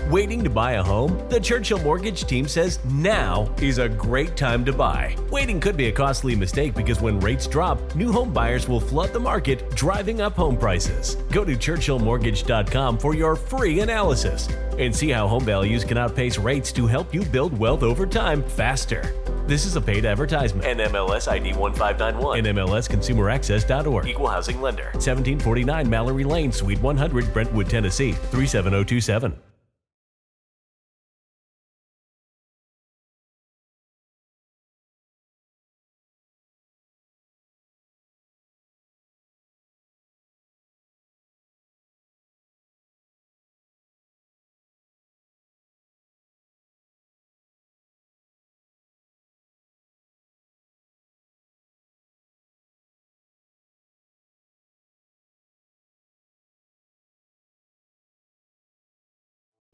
Waiting to buy a home? The Churchill Mortgage team says now is a great time to buy. Waiting could be a costly mistake because when rates drop, new home buyers will flood the market, driving up home prices. Go to churchillmortgage.com for your free analysis and see how home values can outpace rates to help you build wealth over time faster. This is a paid advertisement. NMLS ID 1591. NMLSconsumeraccess.org. Equal housing lender. 1749 Mallory Lane, Suite 100, Brentwood, Tennessee 37027.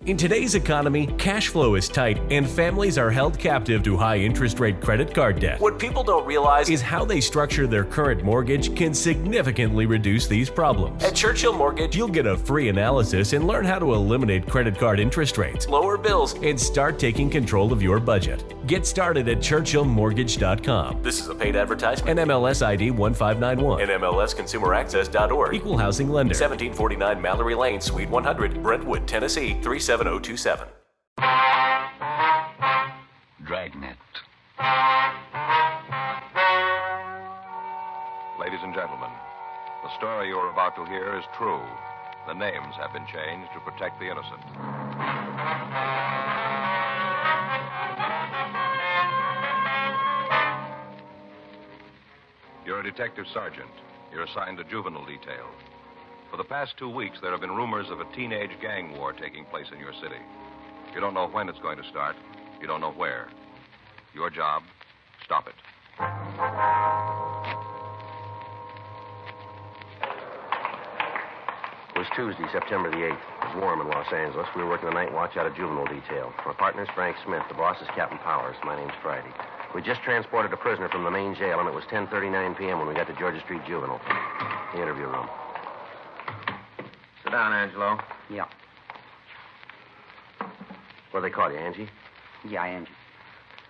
In today's economy, cash flow is tight and families are held captive to high interest rate credit card debt. What people don't realize is how they structure their current mortgage can significantly reduce these problems. At Churchill Mortgage, you'll get a free analysis and learn how to eliminate credit card interest rates, lower bills, and start taking control of your budget. Get started at churchillmortgage.com. This is a paid advertisement. NMLS ID 1591. NMLSconsumeraccess.org. Equal housing lender. 1749 Mallory Lane, Suite 100, Brentwood, Tennessee 37027. Dragnet. Ladies and gentlemen, the story you are about to hear is true. The names have been changed to protect the innocent. You're a detective sergeant. You're assigned to juvenile detail. For the past 2 weeks, there have been rumors of a teenage gang war taking place in your city. You don't know when it's going to start. You don't know where. Your job, stop it. It was Tuesday, September the 8th. It was warm in Los Angeles. We were working the night watch out of juvenile detail. My partner's Frank Smith. The boss is Captain Powers. My name's Friday. We just transported a prisoner from the main jail, and it was 10:39 p.m. when we got to Georgia Street Juvenile. The interview room. Sit down, Angelo. Yeah. What do they call you, Angie? Yeah, Angie.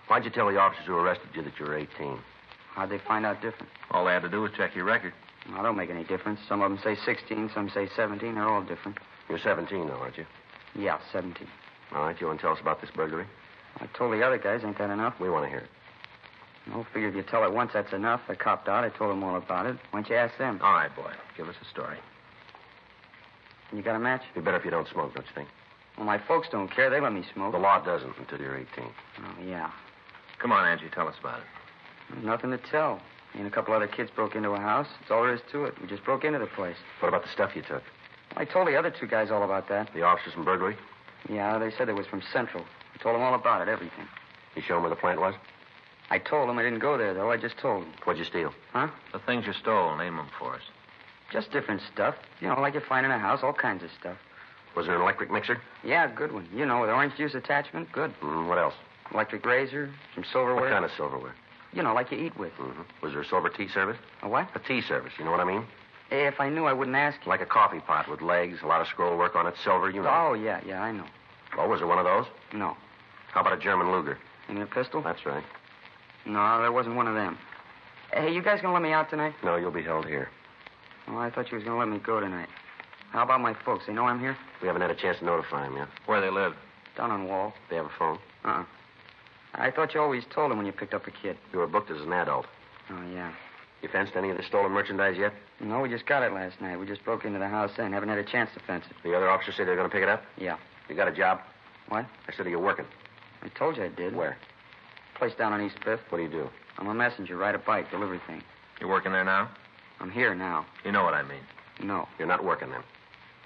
Why'd you tell the officers who arrested you that you were 18? How'd they find out different? All they had to do was check your record. Well, don't make any difference. Some of them say 16, some say 17. They're all different. You're 17 now, aren't you? Yeah, 17. All right, you want to tell us about this burglary? I told the other guys. Ain't that enough? We want to hear it. No, figure if you tell it once, that's enough. They copped out. I told them all about it. Why don't you ask them? All right, boy. Give us a story. You got a match? It'd be better if you don't smoke, don't you think? Well, my folks don't care. They let me smoke. The law doesn't until you're 18. Oh, yeah. Come on, Angie. Tell us about it. Nothing to tell. Me and a couple other kids broke into a house. That's all there is to it. We just broke into the place. What about the stuff you took? I told the other two guys all about that. The officers from burglary? Yeah, they said it was from Central. I told them all about it, everything. You show them where the plant was? I told them I didn't go there, though. I just told them. What'd you steal? Huh? The things you stole, name them for us. Just different stuff. You know, like you find in a house, all kinds of stuff. Was there an electric mixer? Yeah, good one. You know, with orange juice attachment, good. What else? Electric razor, some silverware. What kind of silverware? You know, like you eat with. Was there a silver tea service? A what? A tea service, you know what I mean? If I knew, I wouldn't ask you. Like a coffee pot with legs, a lot of scroll work on it, silver, you know. Oh, yeah, I know. Oh, was there one of those? No. How about a German Luger? You mean a pistol? That's right. No, there wasn't one of them. Hey, you guys gonna let me out tonight? No, you'll be held here. Oh, I thought you was gonna let me go tonight. How about my folks? They know I'm here? We haven't had a chance to notify them yet. Where they live? Down on Wall. They have a phone? Uh-uh. I thought you always told them when you picked up a kid. You were booked as an adult. Oh, yeah. You fenced any of the stolen merchandise yet? No, we just got it last night. We just broke into the house then. Haven't had a chance to fence it. The other officers say they're going to pick it up? Yeah. You got a job? What? I said, are you working? I told you I did. Where? Place down on East Fifth. What do you do? I'm a messenger. Ride a bike. Delivery thing. You working there now? I'm here now. You know what I mean. No. You're not working then?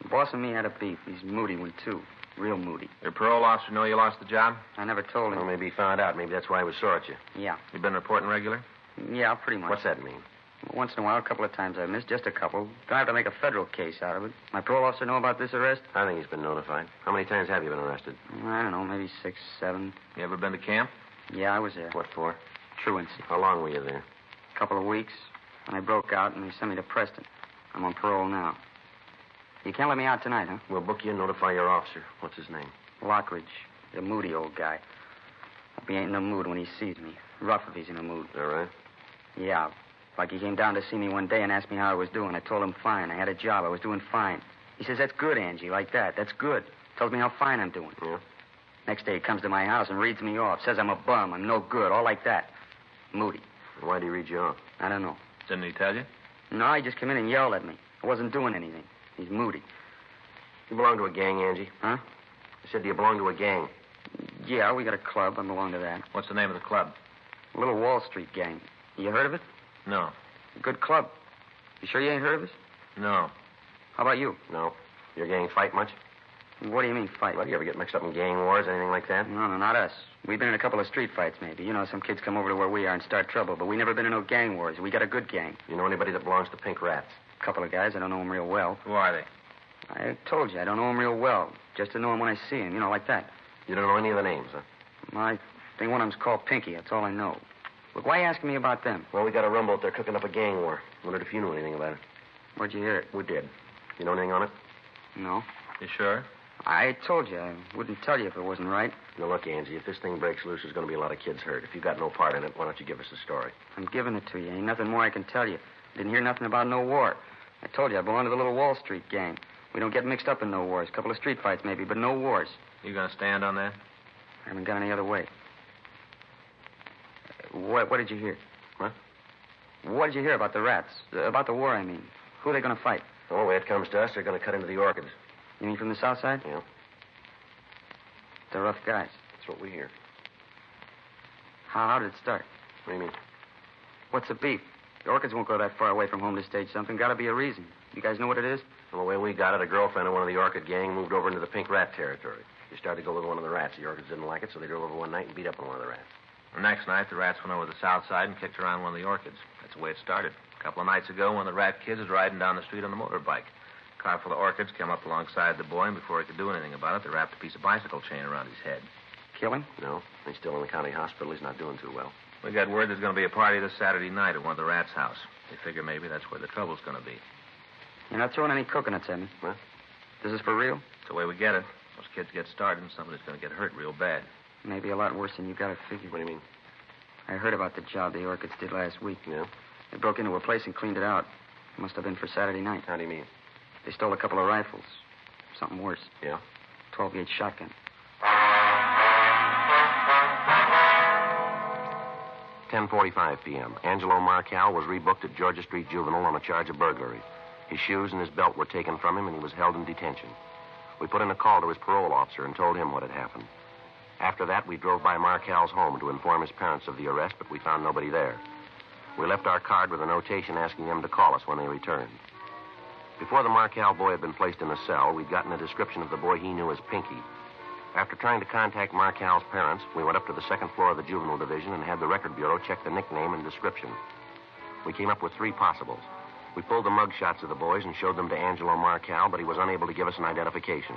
The boss and me had a beef. He's a moody one, too. Real moody. Your parole officer know you lost the job? I never told him. Well, maybe he found out. Maybe that's why he was sore at you. Yeah. You been reporting regular? Yeah, pretty much. What's that mean? Once in a while, a couple of times I've missed. Just a couple. Don't have to make a federal case out of it. My parole officer know about this arrest? I think he's been notified. How many times have you been arrested? I don't know, maybe 6, 7. You ever been to camp? Yeah, I was there. What for? Truancy. How long were you there? A couple of weeks. And I broke out, and they sent me to Preston. I'm on parole now. You can't let me out tonight, huh? We'll book you and notify your officer. What's his name? Lockridge. The moody old guy. Hope he ain't in the mood when he sees me. Rough if he's in the mood. All right. Yeah. Like he came down to see me one day and asked me how I was doing. I told him fine. I had a job. I was doing fine. He says, that's good, Angie, like that. That's good. Tells me how fine I'm doing. Yeah? Next day he comes to my house and reads me off. Says I'm a bum. I'm no good. All like that. Moody. Why'd he read you off? I don't know. Didn't he tell you? No, he just came in and yelled at me. I wasn't doing anything. He's moody. You belong to a gang, Angie? Huh? I said, do you belong to a gang? Yeah, we got a club. I belong to that. What's the name of the club? Little Wall Street gang. You heard of it? No. Good club. You sure you ain't heard of us? No. How about you? No. Your gang fight much? What do you mean, fight? Well, do you ever get mixed up in gang wars, anything like that? No, not us. We've been in a couple of street fights, maybe. You know, some kids come over to where we are and start trouble, but we never been in no gang wars. We got a good gang. You know anybody that belongs to Pink Rats? A couple of guys. I don't know them real well. Who are they? I told you, I don't know them real well. Just to know them when I see them, you know, like that. You don't know any of the names, huh? I think one of them's called Pinky. That's all I know. Look, why are you asking me about them? Well, we got a rumble out there cooking up a gang war. Wondered if you knew anything about it. Where'd you hear it? We did. You know anything on it? No. You sure? I told you. I wouldn't tell you if it wasn't right. Now, look, Angie, if this thing breaks loose, there's going to be a lot of kids hurt. If you got no part in it, why don't you give us the story? I'm giving it to you. Ain't nothing more I can tell you. Didn't hear nothing about no war. I told you I belong to the little Wall Street gang. We don't get mixed up in no wars. A couple of street fights, maybe, but no wars. You gonna stand on that? I haven't got any other way. What did you hear? What? What did you hear about the rats? About the war, I mean. Who are they going to fight? The only way it comes to us, they're going to cut into the orchids. You mean from the south side? Yeah. They're rough guys. That's what we hear. How did it start? What do you mean? What's the beef? The orchids won't go that far away from home to stage something. Got to be a reason. You guys know what it is? Well, the way we got it, a girlfriend of one of the orchid gang moved over into the Pink Rat territory. She started to go with one of the rats. The orchids didn't like it, so they drove over one night and beat up on one of the rats. The next night, the rats went over to the south side and kicked around one of the orchids. That's the way it started. A couple of nights ago, one of the rat kids was riding down the street on a motorbike. A car full of orchids came up alongside the boy, and before he could do anything about it, they wrapped a piece of bicycle chain around his head. Kill him? No, he's still in the county hospital. He's not doing too well. We got word there's going to be a party this Saturday night at one of the rats' house. They figure maybe that's where the trouble's going to be. You're not throwing any coconuts at me. What? This is for real? It's the way we get it. Those kids get started, and somebody's going to get hurt real bad. Maybe a lot worse than you got it figured. What do you mean? I heard about the job the orchids did last week. Yeah? They broke into a place and cleaned it out. Must have been for Saturday night. How do you mean? They stole a couple of rifles. Something worse. Yeah? 12-gauge shotgun. 10:45 p.m. Angelo Marcal was rebooked at Georgia Street Juvenile on a charge of burglary. His shoes and his belt were taken from him, and he was held in detention. We put in a call to his parole officer and told him what had happened. After that, we drove by Marcal's home to inform his parents of the arrest, but we found nobody there. We left our card with a notation asking them to call us when they returned. Before the Marcal boy had been placed in a cell, we'd gotten a description of the boy he knew as Pinky. After trying to contact Marcal's parents, we went up to the second floor of the juvenile division and had the record bureau check the nickname and description. We came up with 3 possibles. We pulled the mug shots of the boys and showed them to Angelo Marcal, but he was unable to give us an identification.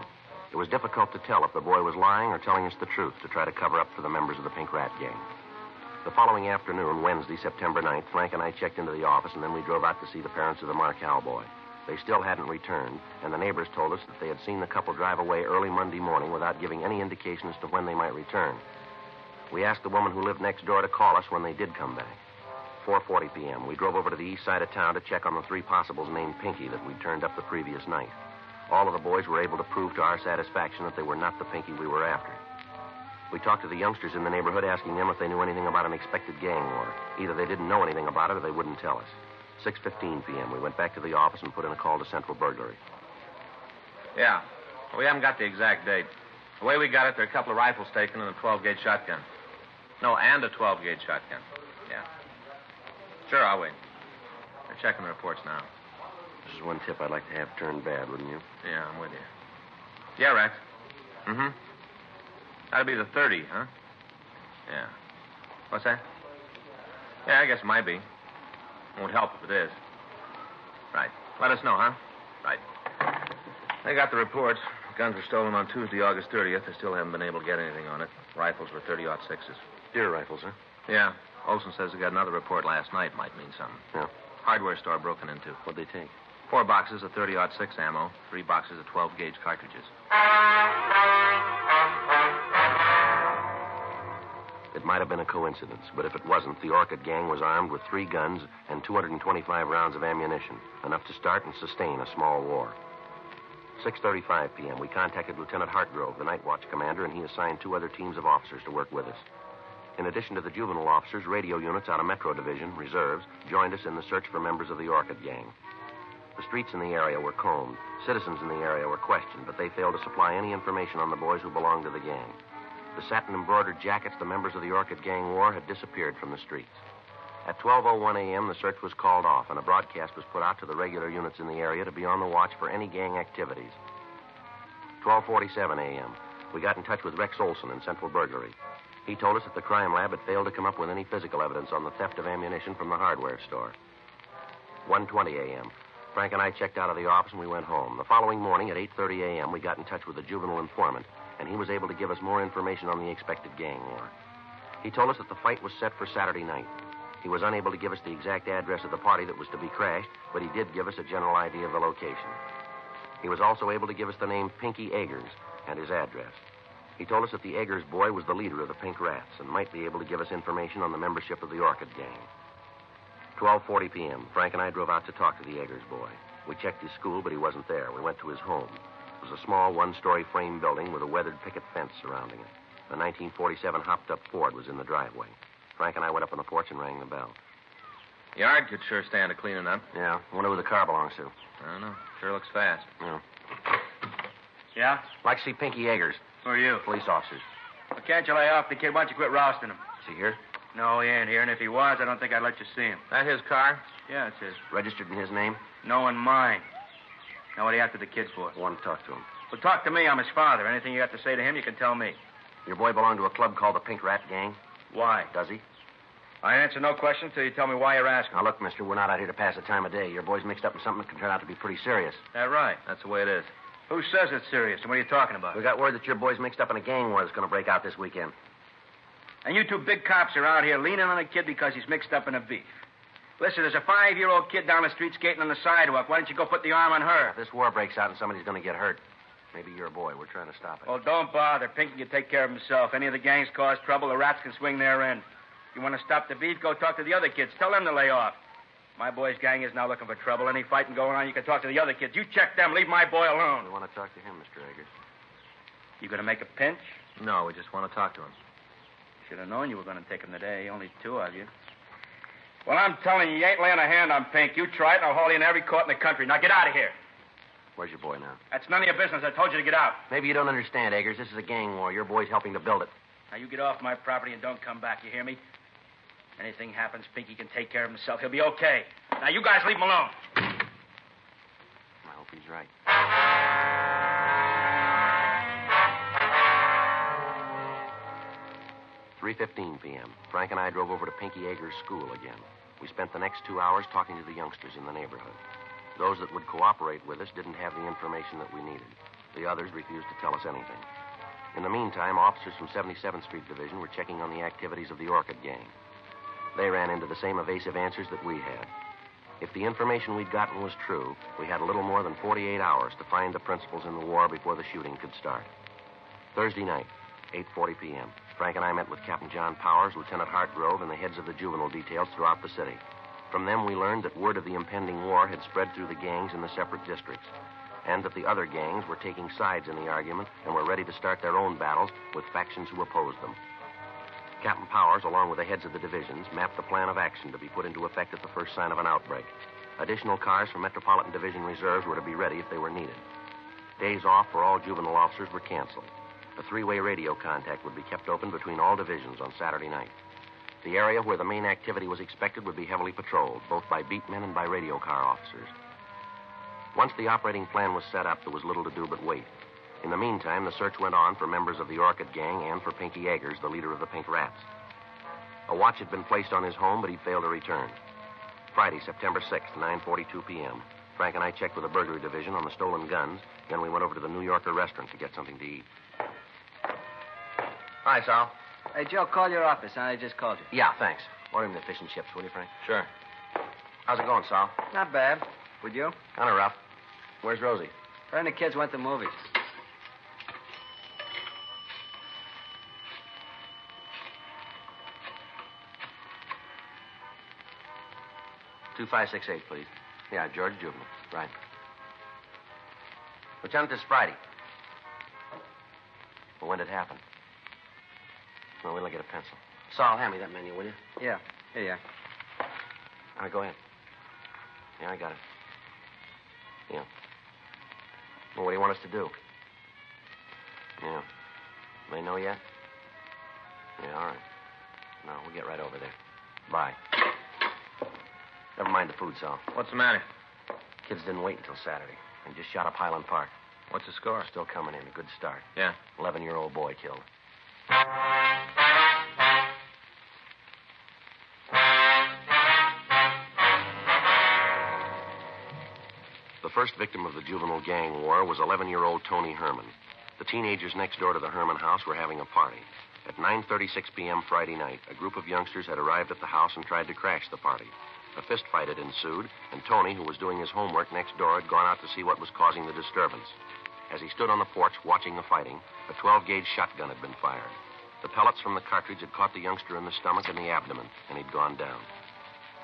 It was difficult to tell if the boy was lying or telling us the truth to try to cover up for the members of the Pink Rat gang. The following afternoon, Wednesday, September 9th, Frank and I checked into the office, and then we drove out to see the parents of the Marcal boy. They still hadn't returned, and the neighbors told us that they had seen the couple drive away early Monday morning without giving any indication as to when they might return. We asked the woman who lived next door to call us when they did come back. 4:40 p.m., we drove over to the east side of town to check on the 3 possibles named Pinky that we'd turned up the previous night. All of the boys were able to prove to our satisfaction that they were not the Pinky we were after. We talked to the youngsters in the neighborhood, asking them if they knew anything about an expected gang war. Either they didn't know anything about it or they wouldn't tell us. 6:15 p.m., we went back to the office and put in a call to Central Burglary. Yeah. We haven't got the exact date. The way we got it, there are a couple of rifles taken and a 12-gauge shotgun. No, and a 12-gauge shotgun. Yeah. Sure, I'll wait. They're checking the reports now. This is one tip I'd like to have turned bad, wouldn't you? Yeah, I'm with you. Yeah, Rex. Mm-hmm. That'd be the 30, huh? Yeah. What's that? Yeah, I guess it might be. Won't help if it is. Right. Let us know, huh? Right. They got the reports. Guns were stolen on Tuesday, August 30th. They still haven't been able to get anything on it. Rifles were 30-06s. Deer rifles, huh? Yeah. Olson says they got another report last night. Might mean something. Yeah. Hardware store broken into. What'd they take? 4 boxes of 30-06 ammo, 3 boxes of 12-gauge cartridges. It might have been a coincidence, but if it wasn't, the Orchid Gang was armed with 3 guns and 225 rounds of ammunition, enough to start and sustain a small war. 6:35 p.m., we contacted Lieutenant Hartgrove, the night watch commander, and he assigned 2 other teams of officers to work with us. In addition to the juvenile officers, radio units out of Metro Division, reserves, joined us in the search for members of the Orchid Gang. The streets in the area were combed. Citizens in the area were questioned, but they failed to supply any information on the boys who belonged to the gang. The satin-embroidered jackets the members of the Orchid Gang wore had disappeared from the streets. At 12:01 a.m., the search was called off, and a broadcast was put out to the regular units in the area to be on the watch for any gang activities. 12:47 a.m., we got in touch with Rex Olson in Central Burglary. He told us that the crime lab had failed to come up with any physical evidence on the theft of ammunition from the hardware store. 1:20 a.m., Frank and I checked out of the office and we went home. The following morning at 8:30 a.m., we got in touch with a juvenile informant, and he was able to give us more information on the expected gang war. He told us that the fight was set for Saturday night. He was unable to give us the exact address of the party that was to be crashed, but he did give us a general idea of the location. He was also able to give us the name Pinky Eggers and his address. He told us that the Eggers boy was the leader of the Pink Rats and might be able to give us information on the membership of the Orchid Gang. 12:40 p.m., Frank and I drove out to talk to the Eggers boy. We checked his school, but he wasn't there. We went to his home. It was a small one-story frame building with a weathered picket fence surrounding it. A 1947 hopped-up Ford was in the driveway. Frank and I went up on the porch and rang the bell. Yard could sure stand a cleaning up. Yeah, wonder who the car belongs to. I don't know. Sure looks fast. Yeah. Yeah? Like to see Pinky Eggers. Who are you? Police officers. Well, can't you lay off the kid? Why don't you quit rousting him? Is he here? No, he ain't here, and if he was, I don't think I'd let you see him. That his car? Yeah, it's his. Registered in his name? No, in mine. Now, what are you after the kid for? I want to talk to him. Well, talk to me. I'm his father. Anything you got to say to him, you can tell me. Your boy belonged to a club called the Pink Rat Gang? Why? Does he? I answer no questions till you tell me why you're asking. Now, look, mister, we're not out here to pass the time of day. Your boy's mixed up in something that can turn out to be pretty serious. That right. That's the way it is. Who says it's serious, and what are you talking about? We got word that your boy's mixed up in a gang war that's going to break out this weekend. And you 2 big cops are out here leaning on a kid because he's mixed up in a beef. Listen, there's a 5-year-old kid down the street skating on the sidewalk. Why don't you go put the arm on her? If this war breaks out and somebody's going to get hurt, maybe you're a boy. We're trying to stop it. Oh, don't bother. Pinky can take care of himself. Any of the gangs cause trouble, the rats can swing their end. You want to stop the beef, go talk to the other kids. Tell them to lay off. My boy's gang is now looking for trouble. Any fighting going on, you can talk to the other kids. You check them. Leave my boy alone. We want to talk to him, Mr. Eggers. You going to make a pinch? No, we just want to talk to him. Should have known you were going to take him today. Only 2 of you. Well, I'm telling you, you ain't laying a hand on Pink. You try it, and I'll haul you in every court in the country. Now, get out of here. Where's your boy now? That's none of your business. I told you to get out. Maybe you don't understand, Eggers. This is a gang war. Your boy's helping to build it. Now, you get off my property and don't come back. You hear me? Anything happens, Pinky can take care of himself. He'll be okay. Now, you guys leave him alone. I hope he's right. 3:15 p.m. Frank and I drove over to Pinky Eggers' school again. We spent the next 2 hours talking to the youngsters in the neighborhood. Those that would cooperate with us didn't have the information that we needed. The others refused to tell us anything. In the meantime, officers from 77th Street Division were checking on the activities of the Orchid Gang. They ran into the same evasive answers that we had. If the information we'd gotten was true, we had a little more than 48 hours to find the principals in the war before the shooting could start. Thursday night, 8:40 p.m., Frank and I met with Captain John Powers, Lieutenant Hartgrove, and the heads of the juvenile details throughout the city. From them, we learned that word of the impending war had spread through the gangs in the separate districts, and that the other gangs were taking sides in the argument and were ready to start their own battles with factions who opposed them. Captain Powers, along with the heads of the divisions, mapped the plan of action to be put into effect at the first sign of an outbreak. Additional cars from Metropolitan Division reserves were to be ready if they were needed. Days off for all juvenile officers were canceled. A 3-way radio contact would be kept open between all divisions on Saturday night. The area where the main activity was expected would be heavily patrolled, both by beat men and by radio car officers. Once the operating plan was set up, there was little to do but wait. In the meantime, the search went on for members of the Orchid Gang and for Pinky Eggers, the leader of the Pink Rats. A watch had been placed on his home, but he'd failed to return. Friday, September 6th, 9:42 p.m., Frank and I checked with the burglary division on the stolen guns, then we went over to the New Yorker restaurant to get something to eat. Hi, Sal. Hey, Joe, call your office. I just called you. Yeah, thanks. Order him the fish and chips, will you, Frank? Sure. How's it going, Sal? Not bad. Would you? Kind of rough. Where's Rosie? Her and the kids went to movies. $2568, please. Yeah, George Juvenile. Right. Lieutenant, this Friday. Well, when did it happen? Well, wait till I get a pencil. Saul, hand me that menu, will you? Yeah. Here you are. All right, go ahead. Yeah, I got it. Yeah. Well, what do you want us to do? Yeah. They know yet? Yeah, all right. No, we'll get right over there. Bye. Never mind the food, Sal. What's the matter? Kids didn't wait until Saturday. They just shot up Highland Park. What's the score? Still coming in. A good start. Yeah. 11-year-old boy killed. The first victim of the juvenile gang war was 11-year-old Tony Herman. The teenagers next door to the Herman house were having a party. At 9:36 p.m. Friday night, a group of youngsters had arrived at the house and tried to crash the party. A fist fight had ensued, and Tony, who was doing his homework next door, had gone out to see what was causing the disturbance. As he stood on the porch watching the fighting, a 12-gauge shotgun had been fired. The pellets from the cartridge had caught the youngster in the stomach and the abdomen, and he'd gone down.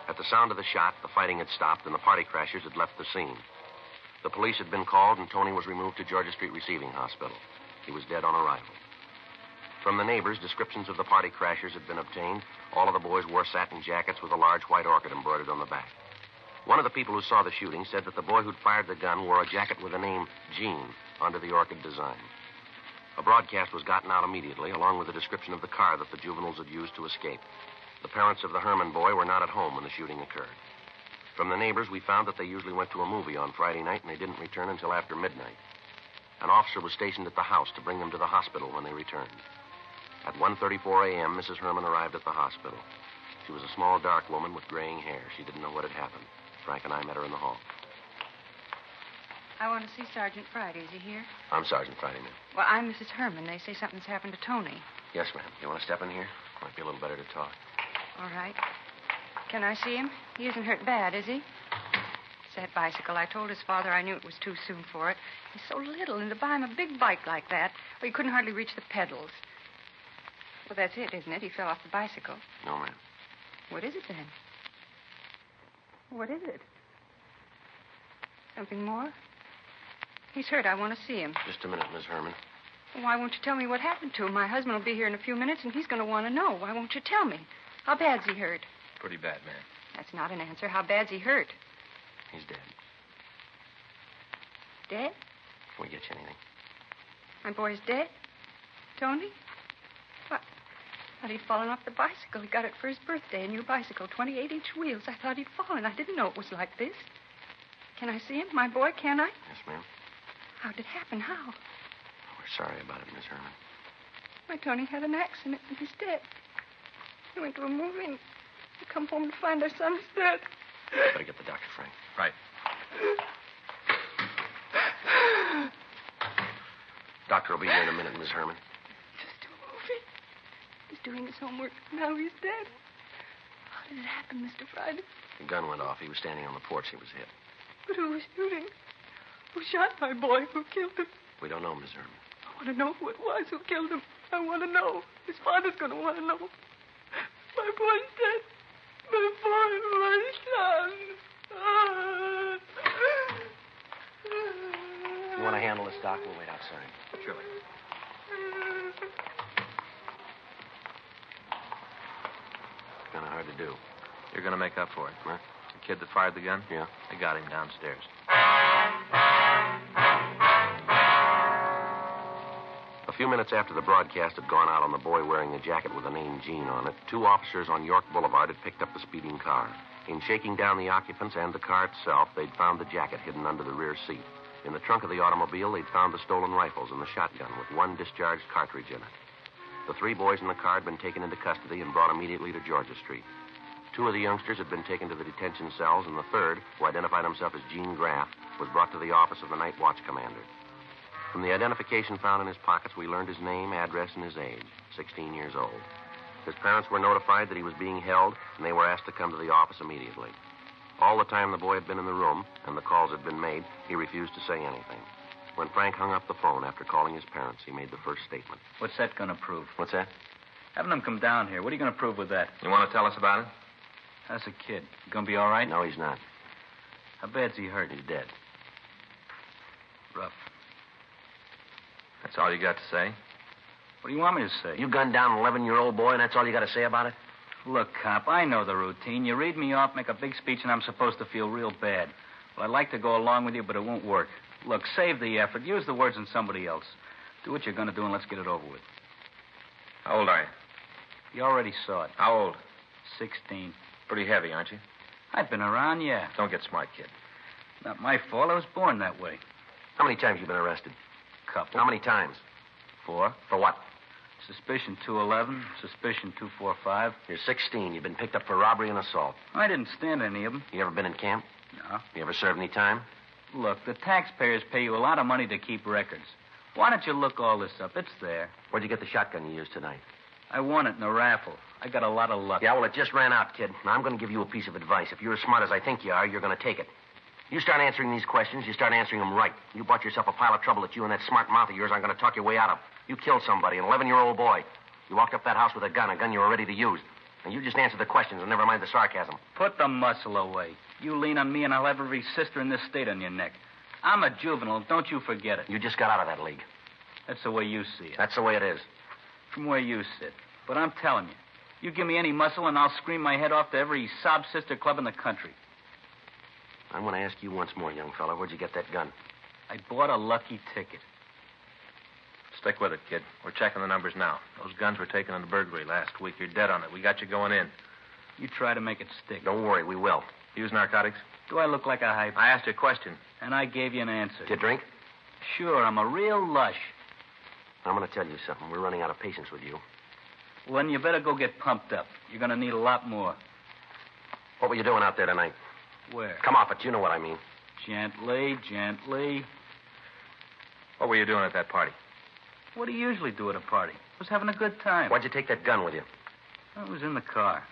At the sound of the shot, the fighting had stopped, and the party crashers had left the scene. The police had been called, and Tony was removed to Georgia Street Receiving Hospital. He was dead on arrival. From the neighbors, descriptions of the party crashers had been obtained. All of the boys wore satin jackets with a large white orchid embroidered on the back. One of the people who saw the shooting said that the boy who'd fired the gun wore a jacket with the name Gene under the orchid design. A broadcast was gotten out immediately, along with a description of the car that the juveniles had used to escape. The parents of the Herman boy were not at home when the shooting occurred. From the neighbors, we found that they usually went to a movie on Friday night, and they didn't return until after midnight. An officer was stationed at the house to bring them to the hospital when they returned. At 1:34 a.m., Mrs. Herman arrived at the hospital. She was a small, dark woman with graying hair. She didn't know what had happened. Frank and I met her in the hall. I want to see Sergeant Friday. Is he here? I'm Sergeant Friday, ma'am. Well, I'm Mrs. Herman. They say something's happened to Tony. Yes, ma'am. You want to step in here? Might be a little better to talk. All right. Can I see him? He isn't hurt bad, is he? It's that bicycle. I told his father I knew it was too soon for it. He's so little, and to buy him a big bike like that, well, he couldn't hardly reach the pedals. Well, that's it, isn't it? He fell off the bicycle. No, ma'am. What is it, then? What is it? Something more? He's hurt. I want to see him. Just a minute, Miss Herman. Why won't you tell me what happened to him? My husband will be here in a few minutes, and he's going to want to know. Why won't you tell me? How bad's he hurt? Pretty bad, man. That's not an answer. How bad's he hurt? He's dead. Dead? Can we get you anything? My boy's dead? Tony? What? I thought he'd fallen off the bicycle. He got it for his birthday, a new bicycle, 28-inch wheels. I thought he'd fallen. I didn't know it was like this. Can I see him? My boy, can I? Yes, ma'am. How'd it happen? How? We're sorry about it, Miss Herman. My Tony had an accident, and he's dead. He went to a movie, and he come home to find our son's dead. Better get the doctor, Frank. Right. Doctor will be here in a minute, Miss Herman. Just a movie. He's doing his homework. Now he's dead. How did it happen, Mr. Friday? The gun went off. He was standing on the porch. He was hit. But who was shooting? Who shot my boy? Who killed him? We don't know, Miss Herman. I want to know who it was who killed him. I want to know. His father's going to want to know. My boy's dead. My boy, my son. You want to handle this, Doc? We'll wait outside. Surely. Kind of hard to do. You're going to make up for it. Huh? The kid that fired the gun? Yeah. They got him downstairs. A few minutes after the broadcast had gone out on the boy wearing the jacket with the name Gene on it, two officers on York Boulevard had picked up the speeding car. In shaking down the occupants and the car itself, they'd found the jacket hidden under the rear seat. In the trunk of the automobile, they'd found the stolen rifles and the shotgun with one discharged cartridge in it. The three boys in the car had been taken into custody and brought immediately to Georgia Street. Two of the youngsters had been taken to the detention cells, and the third, who identified himself as Gene Graff, was brought to the office of the night watch commander. From the identification found in his pockets, we learned his name, address, and his age, 16 years old. His parents were notified that he was being held, and they were asked to come to the office immediately. All the time the boy had been in the room and the calls had been made, he refused to say anything. When Frank hung up the phone after calling his parents, he made the first statement. What's that going to prove? What's that? Having them come down here. What are you going to prove with that? You want to tell us about it? How's the kid? You going to be all right? No, he's not. How bad's he hurt? He's dead. Rough. That's all you got to say? What do you want me to say? You gunned down an 11-year-old boy, and that's all you got to say about it? Look, cop, I know the routine. You read me off, make a big speech, and I'm supposed to feel real bad. Well, I'd like to go along with you, but it won't work. Look, save the effort. Use the words in somebody else. Do what you're going to do, and let's get it over with. How old are you? You already saw it. How old? 16. Pretty heavy, aren't you? I've been around, yeah. Don't get smart, kid. Not my fault. I was born that way. How many times you been arrested? Couple. How many times? 4. For what? Suspicion 211. Suspicion 245. You're 16. You've been picked up for robbery and assault. I didn't stand any of them. You ever been in camp? No. You ever served any time? Look, the taxpayers pay you a lot of money to keep records. Why don't you look all this up? It's there. Where'd you get the shotgun you used tonight? I won it in a raffle. I got a lot of luck. Yeah, well, it just ran out, kid. Now, I'm going to give you a piece of advice. If you're as smart as I think you are, you're going to take it. You start answering these questions, you start answering them right. You bought yourself a pile of trouble that you and that smart mouth of yours aren't going to talk your way out of. You killed somebody, an 11-year-old boy. You walked up that house with a gun you were ready to use. And you just answer the questions and never mind the sarcasm. Put the muscle away. You lean on me and I'll have every sister in this state on your neck. I'm a juvenile. Don't you forget it. You just got out of that league. That's the way you see it. That's the way it is. From where you sit. But I'm telling you, you give me any muscle and I'll scream my head off to every sob sister club in the country. I'm going to ask you once more, young fella. Where'd you get that gun? I bought a lucky ticket. Stick with it, kid. We're checking the numbers now. Those guns were taken in the burglary last week. You're dead on it. We got you going in. You try to make it stick. Don't worry, we will. Use narcotics? Do I look like a hype? I asked you a question. And I gave you an answer. Did you drink? Sure, I'm a real lush. I'm going to tell you something. We're running out of patience with you. Well, then you better go get pumped up. You're going to need a lot more. What were you doing out there tonight? Where? Come off it. You know what I mean. Gently, gently. What were you doing at that party? What do you usually do at a party? I was having a good time. Why'd you take that gun with you? I was in the car.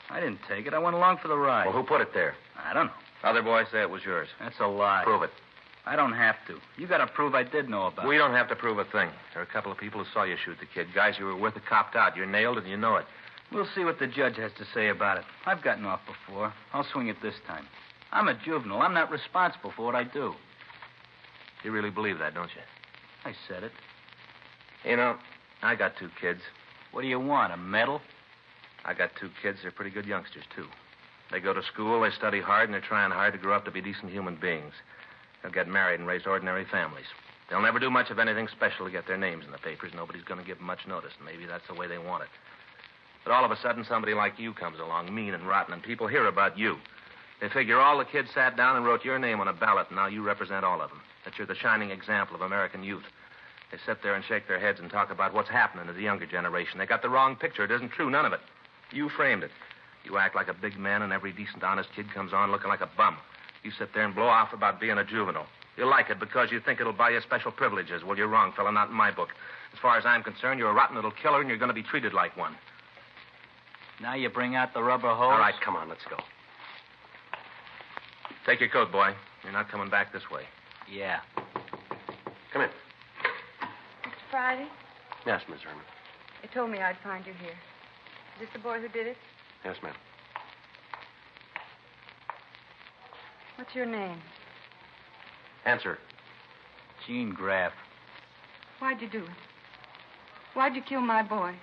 I didn't take it. I went along for the ride. Well, who put it there? I don't know. Other boys say it was yours. That's a lie. Prove it. I don't have to. You got to prove I did know about it. We don't have to prove a thing. There are a couple of people who saw you shoot the kid. Guys you were with it copped out. You're nailed and you know it. We'll see what the judge has to say about it. I've gotten off before. I'll swing it this time. I'm a juvenile. I'm not responsible for what I do. You really believe that, don't you? I said it. You know, I got 2 kids. What do you want, a medal? I got 2 kids. They're pretty good youngsters, too. They go to school, they study hard, and they're trying hard to grow up to be decent human beings. They'll get married and raise ordinary families. They'll never do much of anything special to get their names in the papers. Nobody's going to give them much notice, and maybe that's the way they want it. But all of a sudden, somebody like you comes along, mean and rotten, and people hear about you. They figure all the kids sat down and wrote your name on a ballot, and now you represent all of them. That you're the shining example of American youth. They sit there and shake their heads and talk about what's happening to the younger generation. They got the wrong picture. It isn't true, none of it. You framed it. You act like a big man, and every decent, honest kid comes on looking like a bum. You sit there and blow off about being a juvenile. You like it because you think it'll buy you special privileges. Well, you're wrong, fella, not in my book. As far as I'm concerned, you're a rotten little killer, and you're going to be treated like one. Now you bring out the rubber hose? All right, come on, let's go. Take your coat, boy. You're not coming back this way. Yeah. Come in. Mr. Friday, Yes, Miss Herman. they told me I'd find you here. Is this the boy who did it? Yes, ma'am. What's your name? Answer. Gene Graff. Why'd you do it? Why'd you kill my boy?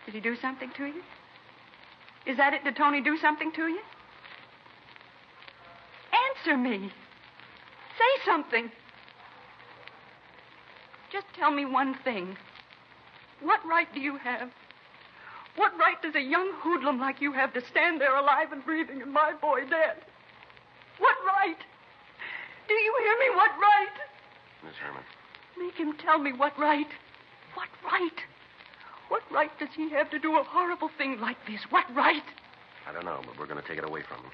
Did he do something to you? Is that it? Did Tony do something to you? Answer me. Say something. Just tell me one thing. What right do you have? What right does a young hoodlum like you have to stand there alive and breathing and my boy dead? What right? Do you hear me? What right? Miss Herman. Make him tell me what right. What right? What right does he have to do a horrible thing like this? What right? I don't know, but we're going to take it away from him.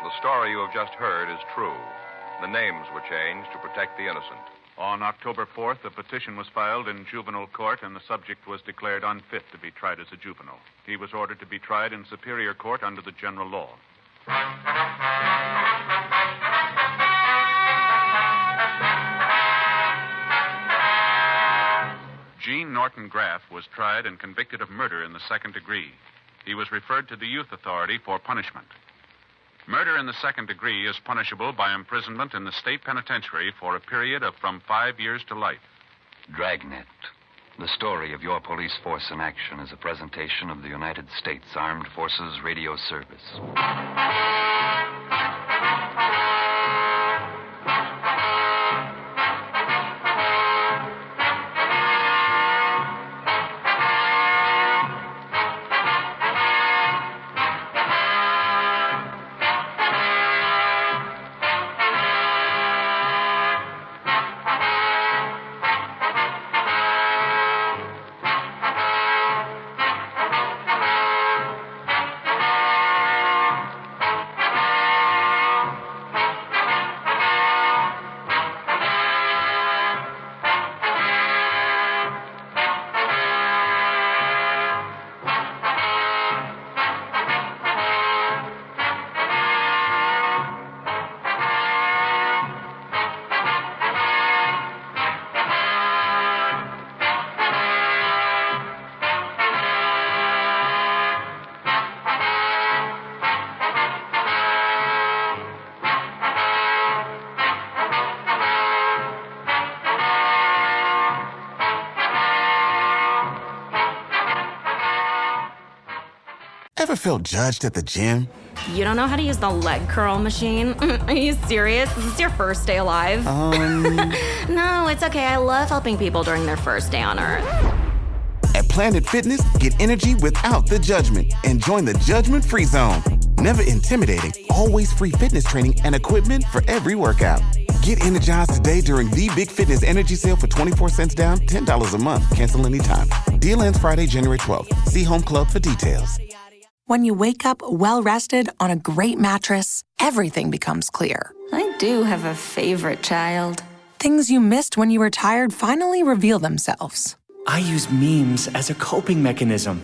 The story you have just heard is true. The names were changed to protect the innocent. On October 4th, a petition was filed in juvenile court, and the subject was declared unfit to be tried as a juvenile. He was ordered to be tried in superior court under the general law. Gene Norton Graff was tried and convicted of murder in the second degree. He was referred to the Youth Authority for punishment. Murder in the second degree is punishable by imprisonment in the state penitentiary for a period of from 5 years to life. Dragnet. The story of your police force in action is a presentation of the United States Armed Forces Radio Service. Ever felt judged at the gym? You don't know how to use the leg curl machine? Are you serious? Is this your first day alive? No, it's okay. I love helping people during their first day on Earth. At Planet Fitness, get energy without the judgment and join the judgment-free zone. Never intimidating, always free fitness training and equipment for every workout. Get energized today during the Big Fitness Energy Sale for 24 cents down, $10 a month. Cancel anytime. Deal ends Friday, January 12th. See Home Club for details. When you wake up well-rested on a great mattress, everything becomes clear. I do have a favorite child. Things you missed when you were tired finally reveal themselves. I use memes as a coping mechanism.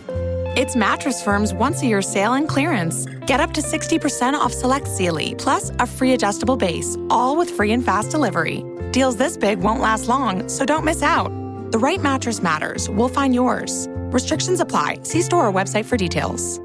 It's Mattress Firm's once-a-year sale and clearance. Get up to 60% off select Sealy, plus a free adjustable base, all with free and fast delivery. Deals this big won't last long, so don't miss out. The right mattress matters. We'll find yours. Restrictions apply. See store or website for details.